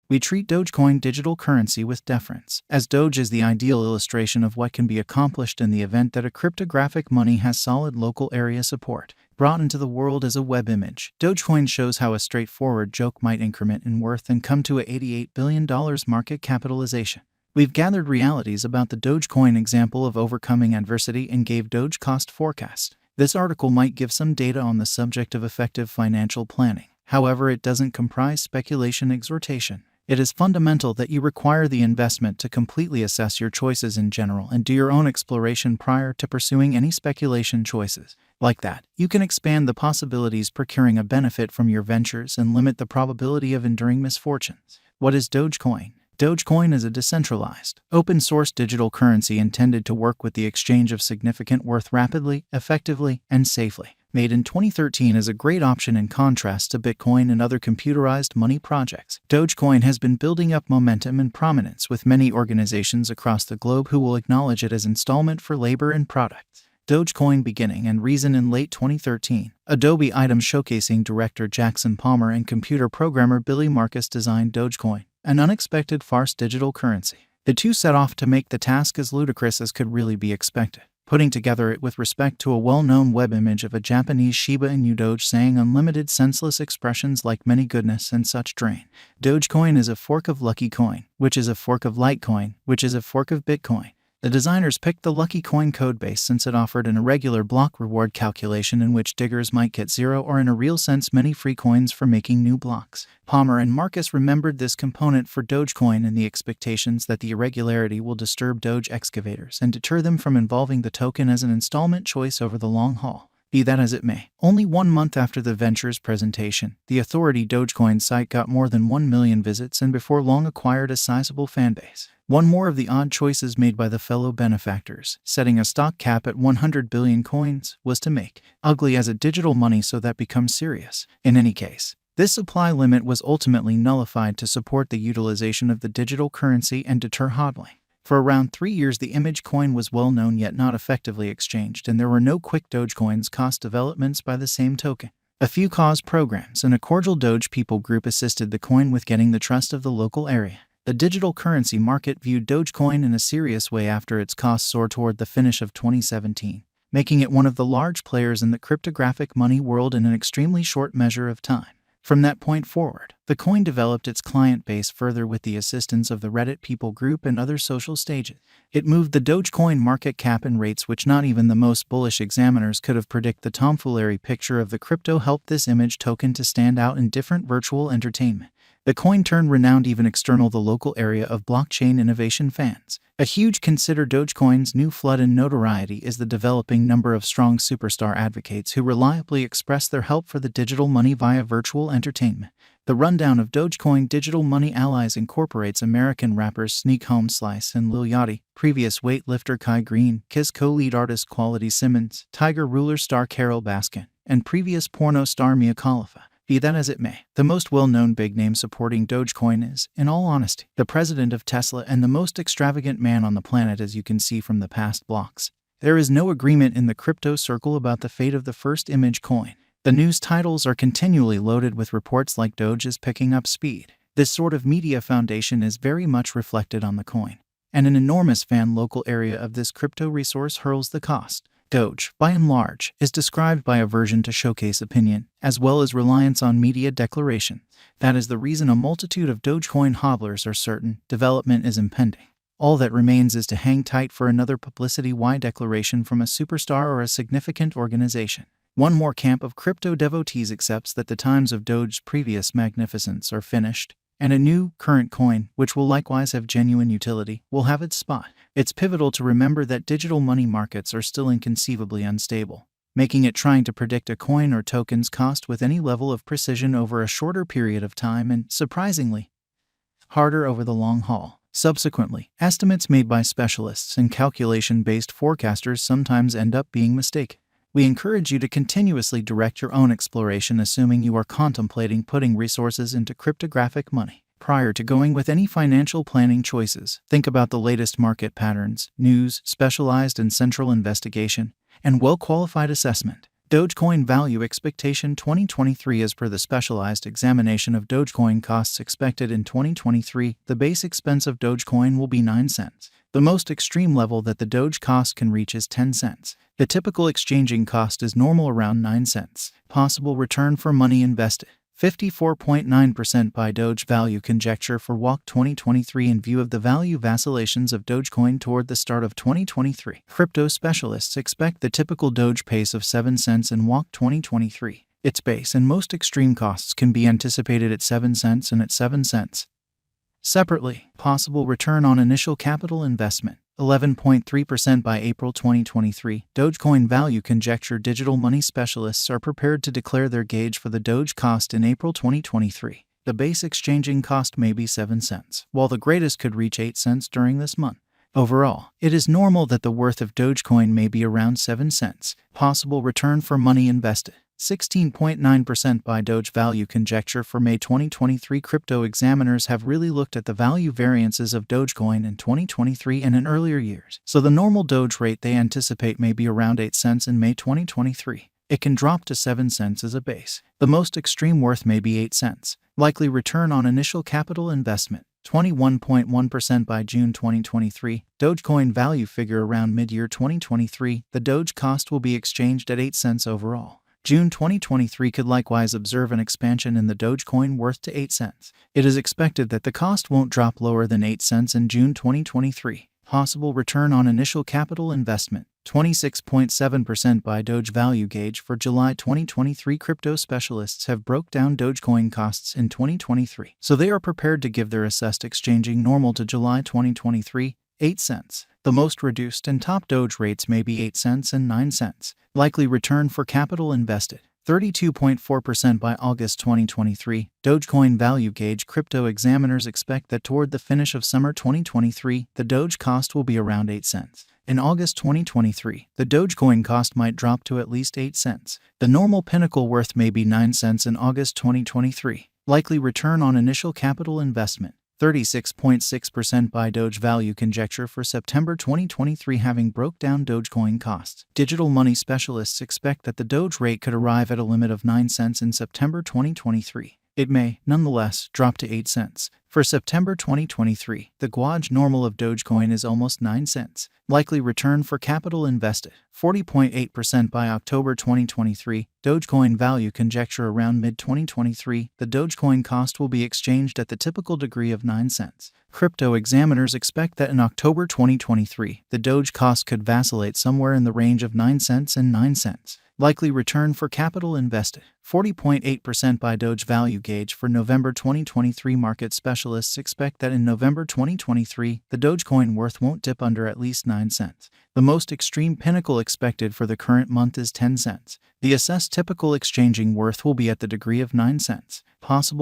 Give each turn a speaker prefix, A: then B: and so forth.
A: We treat Dogecoin digital currency with deference, as Doge is the ideal illustration of what can be accomplished in the event that a cryptographic money has solid local area support. Brought into the world as a web image, Dogecoin shows how a straightforward joke might increment in worth and come to a $88 billion market capitalization. We've gathered realities about the Dogecoin example of overcoming adversity and gave Doge cost forecast. This article might give some data on the subject of effective financial planning. However, it doesn't comprise speculation exhortation. It is fundamental that you require the investment to completely assess your choices in general and do your own exploration prior to pursuing any speculation choices. Like that, you can expand the possibilities procuring a benefit from your ventures and limit the probability of enduring misfortunes. What is Dogecoin? Dogecoin is a decentralized, open-source digital currency intended to work with the exchange of significant worth rapidly, effectively, and safely. Made in 2013 as a great option in contrast to Bitcoin and other computerized money projects, Dogecoin has been building up momentum and prominence with many organizations across the globe who will acknowledge it as installment for labor and products. Dogecoin beginning and reason. In late 2013, Adobe item showcasing director Jackson Palmer and computer programmer Billy Marcus designed Dogecoin, an unexpected farce digital currency. The two set off to make the task as ludicrous as could really be expected, putting together it with respect to a well-known web image of a Japanese Shiba Inu Doge saying unlimited senseless expressions like many goodness and such drain. Dogecoin is a fork of Lucky Coin, which is a fork of Litecoin, which is a fork of Bitcoin. The designers picked the Lucky Coin codebase since it offered an irregular block reward calculation in which diggers might get zero or in a real sense many free coins for making new blocks. Palmer and Marcus remembered this component for Dogecoin in the expectations that the irregularity will disturb Doge excavators and deter them from involving the token as an installment choice over the long haul. Be that as it may, only 1 month after the venture's presentation, the authority Dogecoin site got more than 1 million visits and before long acquired a sizable fanbase. One more of the odd choices made by the fellow benefactors, setting a stock cap at 100 billion coins, was to make ugly as a digital money so that becomes serious. In any case, this supply limit was ultimately nullified to support the utilization of the digital currency and deter hodling. For around 3 years the image coin was well known yet not effectively exchanged, and there were no quick Dogecoins cost developments by the same token. A few cause programs and a cordial Doge people group assisted the coin with getting the trust of the local area. The digital currency market viewed Dogecoin in a serious way after its costs soared toward the finish of 2017, making it one of the large players in the cryptographic money world in an extremely short measure of time. From that point forward, the coin developed its client base further with the assistance of the Reddit people group and other social stages. It moved the Dogecoin market cap in rates which not even the most bullish examiners could have predicted. The tomfoolery picture of the crypto helped this image token to stand out in different virtual entertainment. The coin turned renowned even external the local area of blockchain innovation fans. A huge consider Dogecoin's new flood in notoriety is the developing number of strong superstar advocates who reliably express their help for the digital money via virtual entertainment. The rundown of Dogecoin digital money allies incorporates American rappers Sneak Home Slice and Lil Yachty, previous weightlifter Kai Green, Kiss co-lead artist Quality Simmons, Tiger ruler star Carol Baskin, and previous porno star Mia Khalifa. Be that as it may, the most well-known big name supporting Dogecoin is, in all honesty, the president of Tesla and the most extravagant man on the planet, as you can see from the past blocks. There is no agreement in the crypto circle about the fate of the first image coin. The news titles are continually loaded with reports like Doge is picking up speed. This sort of media foundation is very much reflected on the coin, and an enormous fan local area of this crypto resource hurls the cost. Doge, by and large, is described by aversion to showcase opinion, as well as reliance on media declaration. That is the reason a multitude of Dogecoin hodlers are certain development is impending. All that remains is to hang tight for another publicity-y declaration from a superstar or a significant organization. One more camp of crypto devotees accepts that the times of Doge's previous magnificence are finished, and a new, current coin, which will likewise have genuine utility, will have its spot. It's pivotal to remember that digital money markets are still inconceivably unstable, making it trying to predict a coin or token's cost with any level of precision over a shorter period of time and, surprisingly, harder over the long haul. Subsequently, estimates made by specialists and calculation-based forecasters sometimes end up being mistaken. We encourage you to continuously direct your own exploration, assuming you are contemplating putting resources into cryptographic money. Prior to going with any financial planning choices, think about the latest market patterns, news, specialized and central investigation, and well-qualified assessment. Dogecoin Value Expectation 2023. As per the specialized examination of Dogecoin costs expected in 2023, the base expense of Dogecoin will be 9 cents. The most extreme level that the Doge cost can reach is 10 cents. The typical exchanging cost is normal around 9 cents. Possible return for money invested. 54.9% by Doge value conjecture for WAC 2023. In view of the value vacillations of Dogecoin toward the start of 2023, crypto specialists expect the typical Doge pace of 7 cents in WAC 2023. Its base and most extreme costs can be anticipated at 7 cents and at 7 cents. Separately, possible return on initial capital investment. 11.3% by April 2023. Dogecoin value conjecture. Digital money specialists are prepared to declare their gauge for the Doge cost in April 2023. The base exchanging cost may be 7 cents, while the greatest could reach 8 cents during this month. Overall, it is normal that the worth of Dogecoin may be around 7 cents. Possible return for money invested. 16.9% by Doge value conjecture for May 2023. Crypto examiners have really looked at the value variances of Dogecoin in 2023 and in earlier years, so the normal Doge rate they anticipate may be around 8 cents in May 2023. It can drop to 7 cents as a base. The most extreme worth may be 8 cents. Likely return on initial capital investment. 21.1% by June 2023. Dogecoin value figure around mid-year 2023. The Doge cost will be exchanged at 8 cents overall. June 2023 could likewise observe an expansion in the Dogecoin worth to 8 cents. It is expected that the cost won't drop lower than 8 cents in June 2023. Possible return on initial capital investment. 26.7% by Doge value gauge for July 2023. Crypto specialists have broke down Dogecoin costs in 2023, so they are prepared to give their assessed exchanging normal to July 2023, 8 cents. The most reduced and top Doge rates may be 8 cents and 9 cents. Likely return for capital invested. 32.4% by August 2023. Dogecoin value gauge. Crypto examiners expect that toward the finish of summer 2023, the Doge cost will be around 8 cents. In August 2023, the Dogecoin cost might drop to at least 8 cents. The normal pinnacle worth may be 9 cents in August 2023. Likely return on initial capital investment. 36.6% by Doge value conjecture for September 2023. Having broke down Dogecoin costs, digital money specialists expect that the Doge rate could arrive at a limit of 9 cents in September 2023. It may, nonetheless, drop to 8 cents. For September 2023, the gauge normal of Dogecoin is almost 9 cents. Likely return for capital invested. 40.8% by October 2023. Dogecoin value conjecture around mid-2023. The Dogecoin cost will be exchanged at the typical degree of 9 cents. Crypto examiners expect that in October 2023, the Doge cost could vacillate somewhere in the range of 9 cents and 9 cents. Likely return for capital invested. 40.8% by Doge value gauge for November 2023. Market specialists expect that in November 2023, the Dogecoin worth won't dip under at least 9 cents. The most extreme pinnacle expected for the current month is 10 cents. The assessed typical exchanging worth will be at the degree of 9 cents. Possible